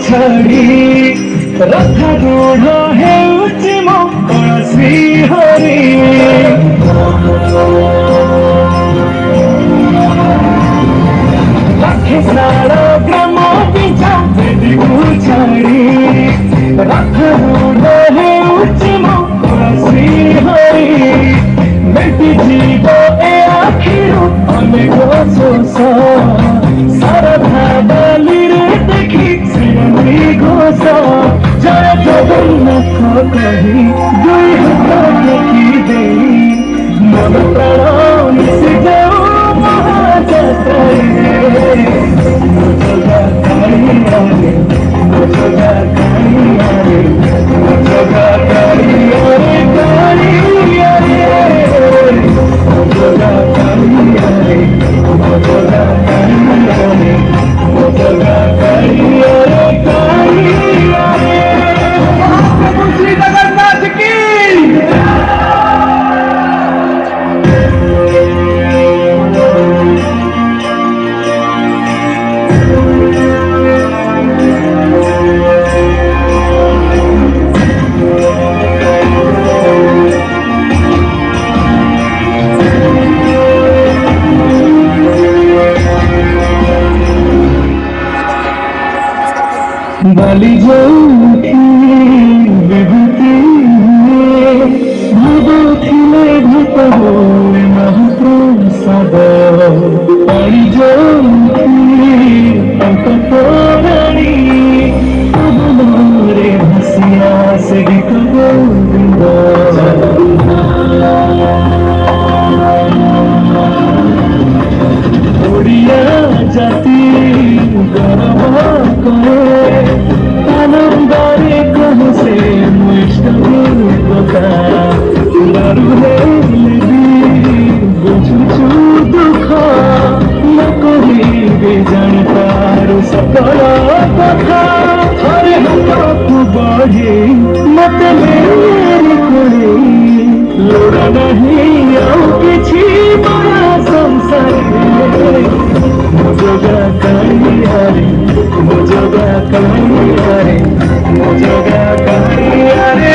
ଛାଡ଼ି ରଥାରୂଢ଼ ହେଉଛି ମୋ କଳସି ହରି। ଲାଠିଶାଳ ଗ୍ରାମ ପିଛା ବେଦୀକୁ ଛାଡ଼ି ରଥାରୂଢ଼ ହେଉଛି ମୋ କଳସି ହରି। ମେଟିଯିବ ଏ ଆଖିରୁ ଅନେକ ଶୋଷ ଶାରଦା ବାଲିରେ ଦେଖି ଶ୍ରୀମତୀ ଘୋଷ। ଜୟ ଜଗନ୍ନାଥ କହି ଦୁଇ ହାତ ଟେକି ଦେଇ ମନ ପ୍ରାଣ ମିଶି ଯାଉ ମହାଯାତ୍ରାରେ। ମୋ ଜଗା କାଳିଆରେ, ମୋ ଜଗା କାଳିଆରେ, ମୋ ଜଗା କାଳିଆରେ କାଳିଆରେ। ମୋ ଜଗା କାଳିଆରେ, ମୋ ଜଗା କାଳିଆରେ, ମୋ ଜଗା କାଳିଆରେ କାଳିଆରେ। ମହାପ୍ରଭୁ ଶ୍ରୀ ଜଗନ୍ନାଥ की। बाली जोठी विभूति भावथिले भूत हुए महाप्रसाद। पाणी जोठी टंकटोराणी पवनरे भासिया से गीत गोविंद। ओडिया जाति गौरव करे आनंदरे कह से मुष्टा दारुहे बुझुछु दुख न कहिबे जाणिपारु सकल कथा। हरे हाथକୁ ବଢ଼ି ମତେ मेरी कोड़े लोड़ा नहीं ଆଉ କିଛି बड़ा संसार। ମୋ ଜଗା କାଳିଆରେ, ମୋ ଜଗା କାଳିଆରେ, ମୋ ଜଗା କାଳିଆରେ